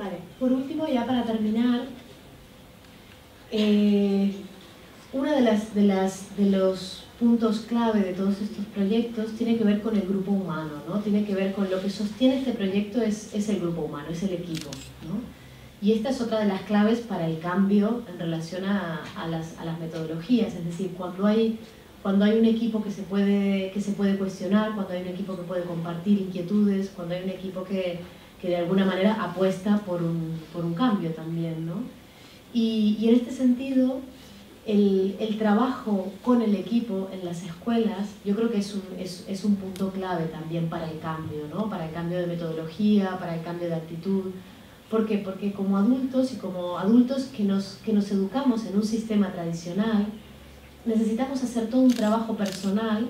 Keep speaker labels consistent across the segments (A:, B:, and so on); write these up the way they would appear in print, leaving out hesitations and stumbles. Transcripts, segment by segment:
A: Vale, por último, ya para terminar, uno de los puntos clave de todos estos proyectos tiene que ver con el grupo humano, ¿no? Tiene que ver con lo que sostiene este proyecto es el grupo humano, es el equipo, ¿no? Y esta es otra de las claves para el cambio en relación a las metodologías, es decir, cuando hay un equipo que se puede cuestionar, cuando hay un equipo que puede compartir inquietudes, cuando hay un equipo que de alguna manera apuesta por un cambio también, ¿no? Y en este sentido, el trabajo con el equipo en las escuelas, yo creo que es un punto clave también para el cambio, ¿no? Para el cambio de metodología, para el cambio de actitud. ¿Por qué? Porque como adultos que nos educamos en un sistema tradicional, necesitamos hacer todo un trabajo personal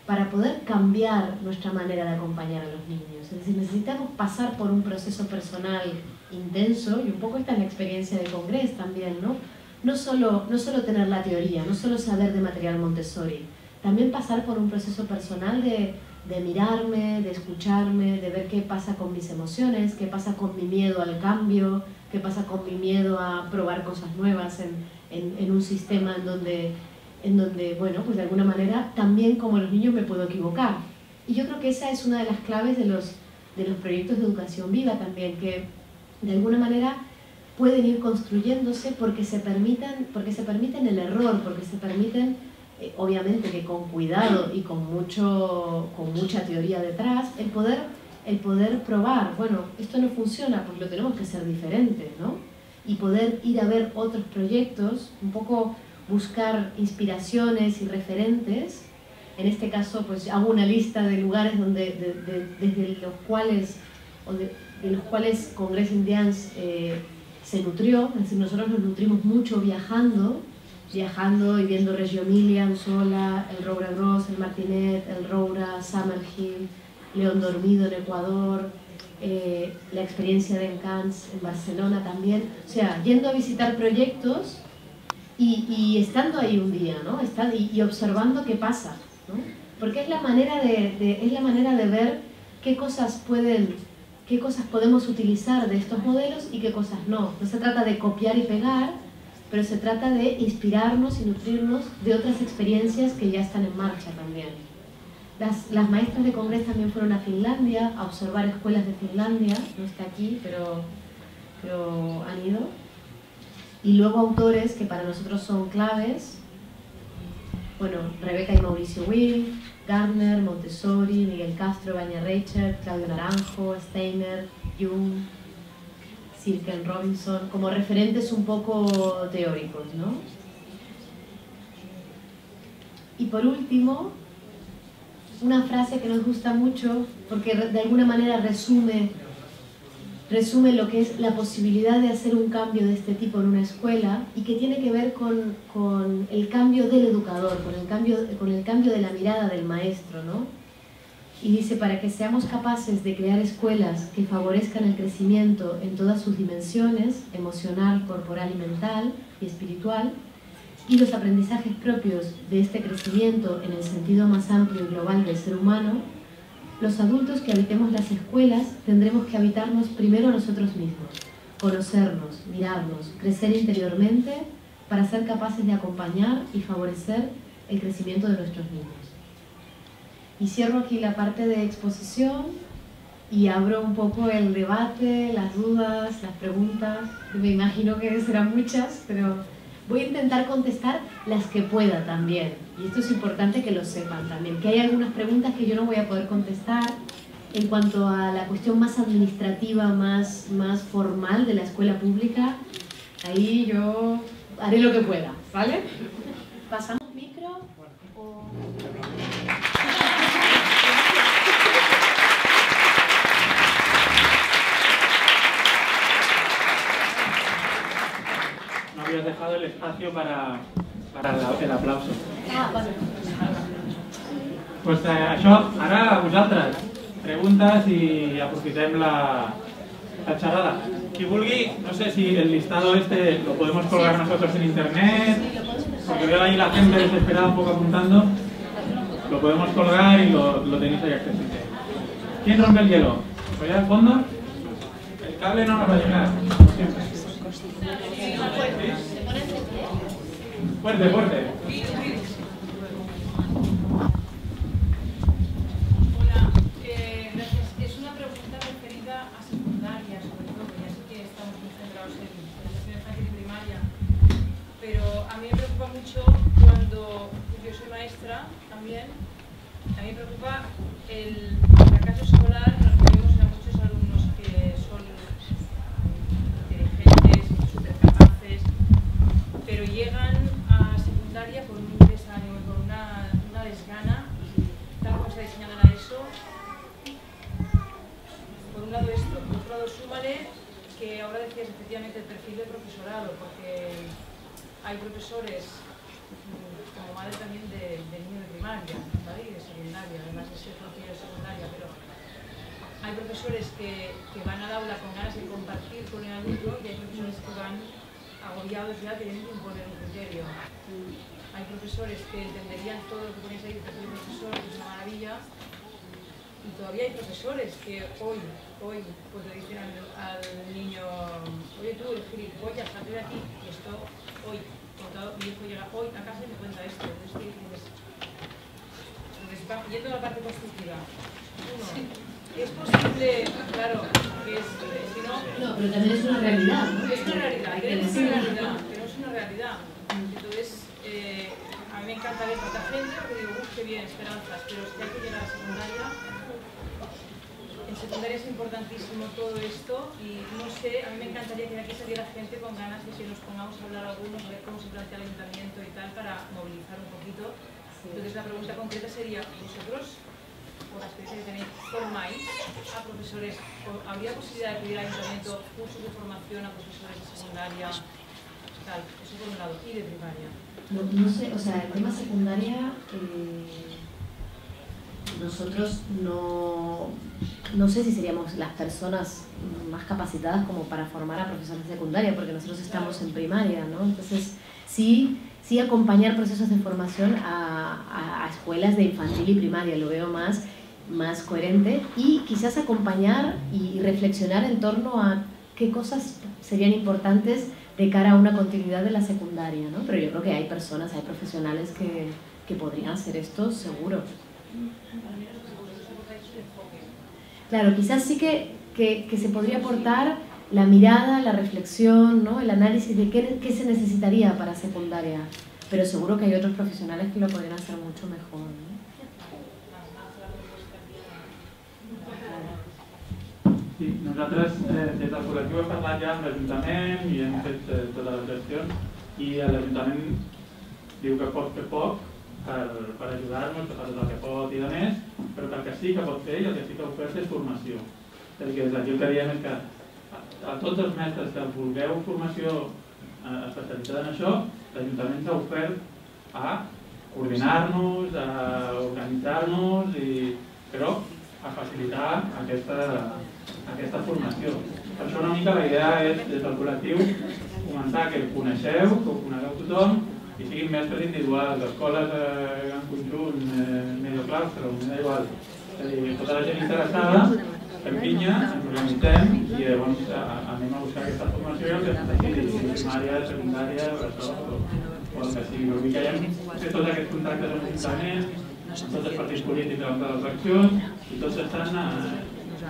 A: para poder cambiar nuestra manera de acompañar a los niños. Es decir, necesitamos pasar por un proceso personal intenso, y un poco esta es la experiencia de Congrés también, ¿no? No solo tener la teoría, no solo saber de material Montessori, también pasar por un proceso personal de mirarme, de escucharme, de ver qué pasa con mis emociones, qué pasa con mi miedo al cambio, qué pasa con mi miedo a probar cosas nuevas en un sistema en donde, bueno, pues de alguna manera también como los niños me puedo equivocar. Y yo creo que esa es una de las claves de los proyectos de educación viva también, que de alguna manera pueden ir construyéndose porque se permiten el error, porque se permiten, obviamente que con cuidado y con mucha teoría detrás, el poder probar, bueno, esto no funciona, pues lo tenemos que hacer diferente, ¿no? Y poder ir a ver otros proyectos, un poco buscar inspiraciones y referentes. En este caso, pues hago una lista de lugares desde los cuales Congress Indians se nutrió. Es decir, nosotros nos nutrimos mucho viajando y viendo Reggio Emilia, Anzola, el Roura Gros, el Martinet, el Roura, Summerhill, León Dormido en Ecuador, la experiencia de Encants en Barcelona también. O sea, yendo a visitar proyectos y estando ahí un día, ¿no? Y observando qué pasa, ¿no? Porque es la manera de ver qué cosas podemos utilizar de estos modelos y qué cosas no. No se trata de copiar y pegar, pero se trata de inspirarnos y nutrirnos de otras experiencias que ya están en marcha también. Las maestras de Congress también fueron a Finlandia a observar escuelas de Finlandia, no está aquí, pero han ido. Y luego autores que para nosotros son claves, bueno, Rebeca y Mauricio Will, Gardner, Montessori, Miguel Castro, Baña Reichert, Claudio Naranjo, Steiner, Jung, Silken Robinson, como referentes un poco teóricos, ¿no? Y por último, una frase que nos gusta mucho, porque de alguna manera resume lo que es la posibilidad de hacer un cambio de este tipo en una escuela, y que tiene que ver con el cambio del educador, con el cambio de la mirada del maestro, ¿no? Y dice: para que seamos capaces de crear escuelas que favorezcan el crecimiento en todas sus dimensiones, emocional, corporal y mental y espiritual, y los aprendizajes propios de este crecimiento en el sentido más amplio y global del ser humano, los adultos que habitemos las escuelas tendremos que habitarnos primero a nosotros mismos, conocernos, mirarnos, crecer interiormente para ser capaces de acompañar y favorecer el crecimiento de nuestros niños. Y cierro aquí la parte de exposición y abro un poco el debate, las dudas, las preguntas. Me imagino que serán muchas, pero voy a intentar contestar las que pueda también. Y esto es importante que lo sepan también, que hay algunas preguntas que yo no voy a poder contestar en cuanto a la cuestión más administrativa, más formal de la escuela pública. Ahí yo haré lo que pueda, ¿vale? ¿Pasamos micro? O...
B: No habías dejado el espacio para el aplauso.
A: Ah, vale.
B: Pues això, ara a vosaltres, preguntes i aprofitem la charrada. Qui vulgui, no sé si el listado este lo podemos colgar nosotros en internet, porque veo ahí la gente desesperada un poco apuntando. Lo podemos colgar y lo tenéis ahí accesible. ¿Quién rompe el hielo? ¿Voy al fondo? cable no nos va a llegar, como siempre. Fuerte, fuerte.
C: Hola, gracias. Es una pregunta referida a secundaria, sobre todo. Ya sé que estamos muy centrados en educación infantil y primaria, pero a mí me preocupa mucho cuando yo soy maestra también. A mí me preocupa el fracaso escolar. Nos vemos a muchos alumnos que son inteligentes, súper capaces, pero llegan a secundaria con un desánimo, con una desgana, tal como está diseñada la ESO. Por un lado esto, por otro lado súmale que ahora decías efectivamente el perfil de profesorado, porque hay profesores, como madre también de niño de primaria, ¿vale? Y de secundaria, además de ser propio de secundaria, pero hay profesores que van al aula con ganas de compartir con el alumno y hay profesores que van agobiados ya teniendo que imponer un criterio. Hay profesores que entenderían todo lo que ponéis ahí, perfil de profesor, que es una maravilla, y todavía hay profesores que hoy pues le dicen al niño, oye tú, el gilipollas, salte de aquí, y esto hoy, cuando mi hijo llega hoy a casa y me cuenta esto. Entonces, yendo a la parte constructiva, uno, es posible, claro, que es, si no...
A: No, pero también es una realidad, ¿no?
C: Es una realidad, es una realidad, pero es una realidad. Entonces, a mí me encanta ver tanta gente, porque digo, qué bien, esperanzas, pero es que hay que llegar a secundaria. En secundaria es importantísimo todo esto y no sé, a mí me encantaría que de aquí saliera gente con ganas de que nos pongamos a hablar algunos, a ver cómo se plantea el ayuntamiento y tal, para movilizar un poquito. Entonces la pregunta concreta sería, ¿vosotros, por la experiencia que tenéis, formáis a profesores? ¿Habría posibilidad de pedir al ayuntamiento cursos de formación a profesores de secundaria? Tal, eso por un lado, y de primaria.
A: No sé, o sea, el tema secundaria, nosotros no sé si seríamos las personas más capacitadas como para formar a profesores de secundaria, porque nosotros estamos en primaria, ¿no? Entonces, sí acompañar procesos de formación a escuelas de infantil y primaria, lo veo más coherente, y quizás acompañar y reflexionar en torno a qué cosas serían importantes de cara a una continuidad de la secundaria, ¿no? Pero yo creo que hay personas, hay profesionales que podrían hacer esto, seguro. Claro, quizás sí que se podría aportar la mirada, la reflexión, ¿no? El análisis de qué se necesitaría para secundaria, pero seguro que hay otros profesionales que lo podrían hacer mucho mejor, ¿no?
B: Sí, nosaltres des del col·lectiu hem parlat ja amb l'Ajuntament i hem fet totes les gestions i l'Ajuntament diu que pot fer poc per ajudar-nos, que fa tot el que pot i de més, però que el que sí que pot fer i el que sí que ha ofert és formació. Perquè des d'aquí el que diem és que a tots els mestres que vulgueu formació especialitzada en això, l'Ajuntament s'ha ofert a coordinar-nos, a organitzar-nos, però a facilitar aquesta formació. Per això una mica la idea és, des del col·lectiu, començar que el coneixeu, que ho conegueu tothom, i siguin mestres individuals, escoles en conjunt, medio claustre, m'és igual. És a dir, tota la gent interessada, fem pinya, ens organitzem i llavors anem a buscar aquesta formació i el que necessiti, primària, secundària, bressol o el que sigui. Vull dir que ja hem fet tots aquests contactes amb l'Ajuntament, amb tots els partits polítics amb les eleccions i tots estan a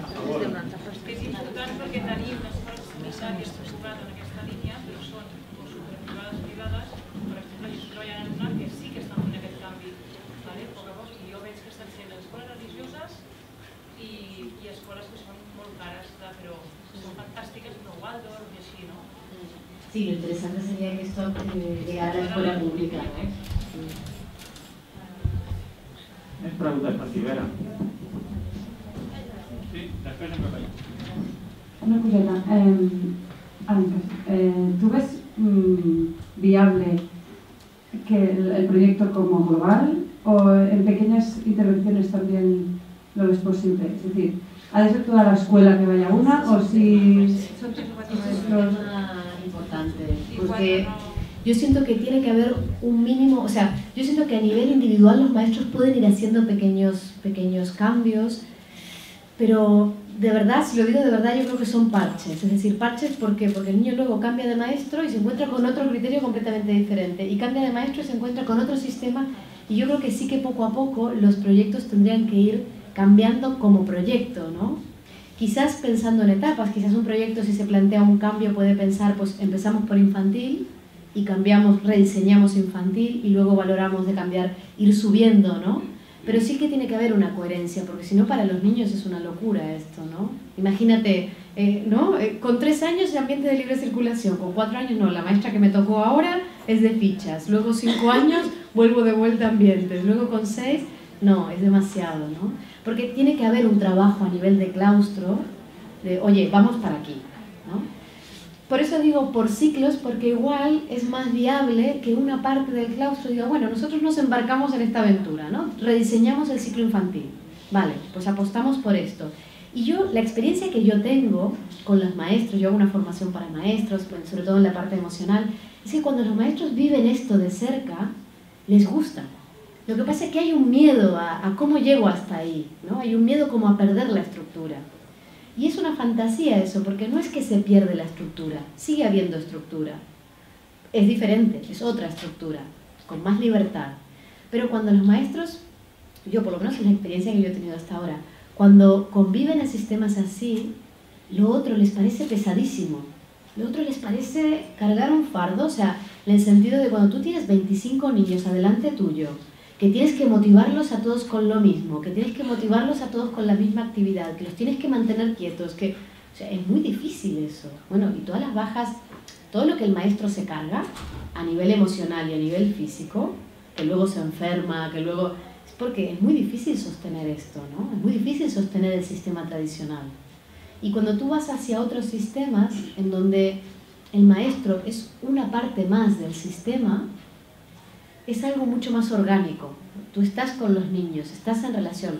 B: favor.
C: És important perquè tenim les escoles comunitàries que s'han en aquesta línia, però són superprivades, per exemple, jo estic treballant en una que sí que estan fent aquest canvi, a poc a poc, i jo veig que estan sent les escoles religioses i escoles que són molt cares, però són fantàstiques, però Waldorf i així, no?
A: Sí, lo interesante sería que esto llegara a la escuela pública, ¿no?
B: Més preguntes per Tibera. Sí, després em va.
D: Una coseta. ¿Tú ves viable que el proyecto como global o en pequeñas intervenciones también lo ves posible? Es decir, ¿ha de ser toda la escuela que vaya una o si...?
A: Es un tema importante, porque yo siento que tiene que haber un mínimo, o sea, yo siento que a nivel individual los maestros pueden ir haciendo pequeños cambios, pero de verdad, si lo digo de verdad, yo creo que son parches. Es decir, parches, ¿por qué? Porque el niño luego cambia de maestro y se encuentra con otro criterio completamente diferente. Y cambia de maestro y se encuentra con otro sistema. Y yo creo que sí que poco a poco los proyectos tendrían que ir cambiando como proyecto, ¿no? Quizás pensando en etapas, quizás un proyecto, si se plantea un cambio, puede pensar, pues empezamos por infantil y cambiamos, rediseñamos infantil y luego valoramos de cambiar, ir subiendo, ¿no? Pero sí que tiene que haber una coherencia, porque si no para los niños es una locura esto, ¿no? Imagínate, ¿no? Con 3 años de ambiente de libre circulación, con 4 años no, la maestra que me tocó ahora es de fichas, luego 5 años vuelvo de vuelta a ambientes, luego con 6, no, es demasiado, ¿no? Porque tiene que haber un trabajo a nivel de claustro, de, oye, vamos para aquí, ¿no? Por eso digo por ciclos, porque igual es más viable que una parte del claustro diga, bueno, nosotros nos embarcamos en esta aventura, ¿no? Rediseñamos el ciclo infantil. Vale, pues apostamos por esto. Y yo, la experiencia que yo tengo con los maestros, yo hago una formación para maestros, sobre todo en la parte emocional, es que cuando los maestros viven esto de cerca, les gusta. Lo que pasa es que hay un miedo a cómo llego hasta ahí, ¿no? Hay un miedo como a perder la estructura. Y es una fantasía eso, porque no es que se pierde la estructura, sigue habiendo estructura. Es diferente, es otra estructura, con más libertad. Pero cuando los maestros, yo por lo menos es la experiencia que yo he tenido hasta ahora, cuando conviven en sistemas así, lo otro les parece pesadísimo. Lo otro les parece cargar un fardo, o sea, en el sentido de cuando tú tienes 25 niños adelante tuyo, que tienes que motivarlos a todos con lo mismo, que tienes que motivarlos a todos con la misma actividad, que los tienes que mantener quietos, que, o sea, es muy difícil eso. Bueno, y todas las bajas, todo lo que el maestro se carga, a nivel emocional y a nivel físico, que luego se enferma, que luego... Es porque es muy difícil sostener esto, ¿no? Es muy difícil sostener el sistema tradicional. Y cuando tú vas hacia otros sistemas, en donde el maestro es una parte más del sistema, es algo mucho más orgánico. Tú estás con los niños, estás en relación,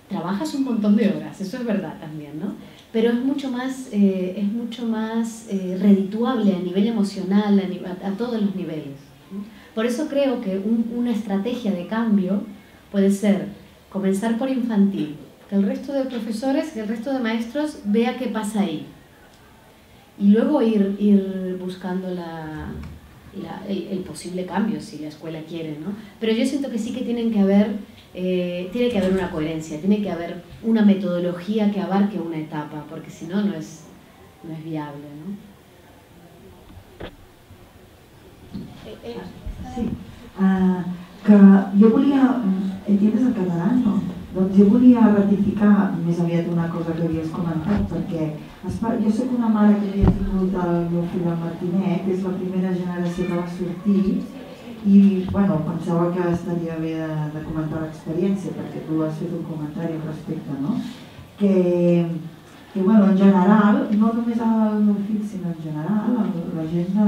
A: trabajas un montón de horas, eso es verdad también, ¿no? Pero es mucho más redituable a nivel emocional, a todos los niveles, ¿no? Por eso creo que una estrategia de cambio puede ser comenzar por infantil, que el resto de profesores, que el resto de maestros vea qué pasa ahí. Y luego ir buscando el posible cambio, si la escuela quiere, ¿no? Pero yo siento que sí que tiene que haber una coherencia, tiene que haber una metodología que abarque una etapa, porque si no, no es viable, ¿no?
E: Sí, que jo volia... Entiendes el català, no? Doncs jo volia ratificar més aviat una cosa que havies comentat, perquè jo soc una mare que havia tingut el meu fill al Martinet, que és la primera generació que va sortir, i bueno, pensava que estaria bé de comentar l'experiència, perquè tu has fet un comentari al respecte, no? Que bueno, en general, no només el meu fill, sinó en general, la gent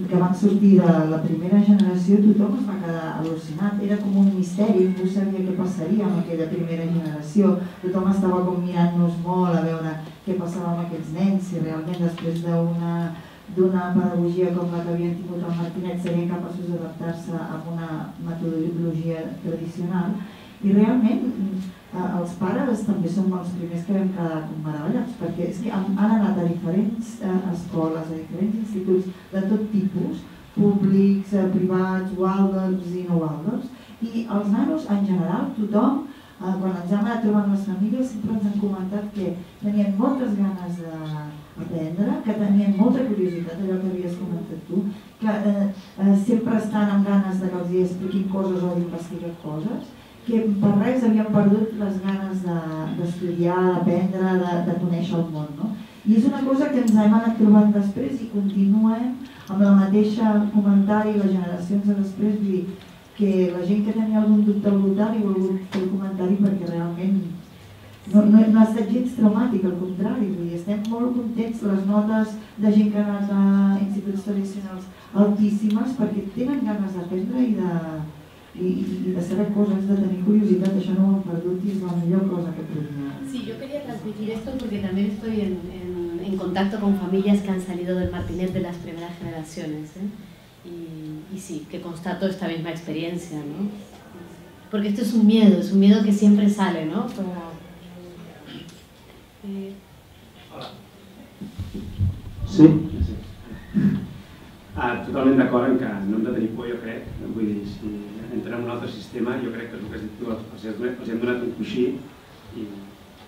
E: que van sortir de la primera generació, tothom es va quedar al·lucinat, era com un misteri, no sabia què passaria amb aquella primera generació, tothom estava com mirant-nos molt a veure què passava amb aquests nens, si realment després d'una pedagogia com la que havien tingut al Martinet serien capaços d'adaptar-se a una metodologia tradicional, i realment els pares també som els primers que vam quedar meravellats, perquè és que han anat a diferents escoles, a diferents instituts de tot tipus, públics, privats, Waldorfs i no Waldorfs, i els nanos en general, tothom, quan ens hem anat trobant les famílies, sempre ens han comentat que tenien moltes ganes d'aprendre, que tenien molta curiositat, allò que havies comentat tu, que sempre estan amb ganes que els expliquin coses o d'investigar coses, que per res havien perdut les ganes d'estudiar, d'aprendre, de conèixer el món, no? I és una cosa que ens hem anat trobant després i continuem amb la mateixa comentari les generacions de després, vull dir que la gent que tenia algun dubte al voltant hi ha volgut fer el comentari perquè realment no ha estat gens traumàtic, al contrari, vull dir, estem molt contents, les notes de gent que ha anat a instituts tradicionals altíssimes perquè tenen ganes d'aprendre y de saber cosas, de tener curiosidad, això no ho hem perdut i és la millor cosa que podria.
A: Sí, yo quería transmitir esto porque también estoy en contacto con familias que han salido del Martinet de las primeras generaciones, ¿eh? Y sí, que constato esta misma experiencia, ¿no? Porque esto es un miedo que siempre sale, ¿no?
B: Hola.
F: Sí. Totalment d'acord en que no hem de tenir por, jo crec. Vull dir, si entrem en un altre sistema, jo crec que és el que has dit tu, els hem donat un coixí i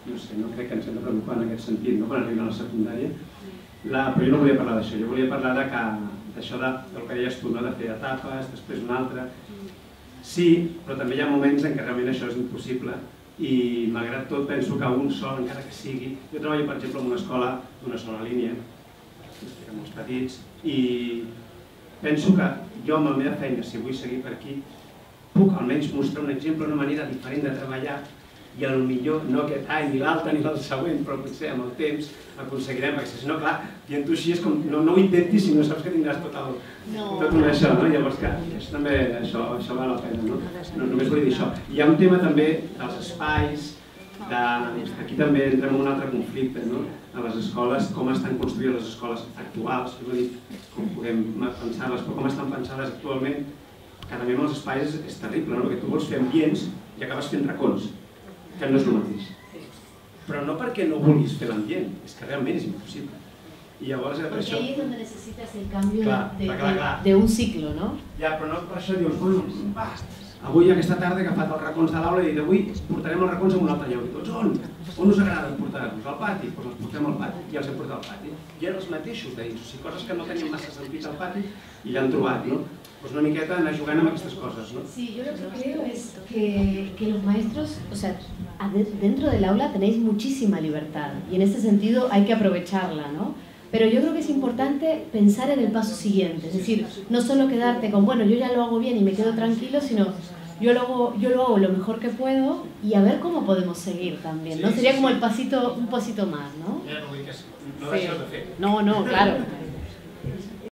F: no sé, no crec que ens hem de preocupar en aquest sentit, no? Quan arriben a la secundària. Però jo no volia parlar d'això, jo volia parlar d'això del que deies tu, no? De fer etapes, després una altra. Sí, però també hi ha moments en què realment això és impossible i malgrat tot penso que un sol, encara que sigui... Jo treballo, per exemple, en una escola d'una sola línia, amb molts petits, i penso que jo amb la meva feina, si vull seguir per aquí, puc almenys mostrar un exemple, una manera diferent de treballar i potser no aquest any ni l'altre ni el següent, però potser amb el temps aconseguirem, perquè si no, clar, dient-ho així és com, no ho intentis si no saps que tindràs tot un això, no? Llavors, clar, també això val la pena, no? Només volia dir això. Hi ha un tema també dels espais, aquí també entrem en un altre conflicte, no? A les escoles, com estan construïdes les escoles actuals, és a dir, com podem pensar-les, però com estan pensades actualment, que també amb els espais és terrible, no? Perquè tu vols fer ambients i acabes fent racons, que no és el mateix. Però no perquè no vulguis fer l'ambient, és que realment és impossible. Y llavors,
A: porque ahí es donde necesitas el cambio de un ciclo, no?
F: Ja, però no per això dius, bueno, avui aquesta tarda he agafat els racons de l'aula i he dit avui portarem els racons a un altre lloc. I tots, on us agrada portar-los? Al pati? Doncs els portem al pati i els hem portat al pati. I eren els mateixos d'ells, o sigui, coses que no tenien massa sentit al pati i ja han trobat, no? Pues una miqueta anar jugant amb aquestes coses, ¿no?
A: Sí, yo lo que creo es que los maestros, o sea, dentro del aula tenéis muchísima libertad y en ese sentido hay que aprovecharla, ¿no? Pero yo creo que es importante pensar en el paso siguiente, es decir, no solo quedarte con, bueno, yo ya lo hago bien y me quedo tranquilo, sino yo lo hago lo mejor que puedo y a ver cómo podemos seguir también, ¿no? Sería como un pasito más, ¿no?
F: No deixes de fer.
A: No, claro.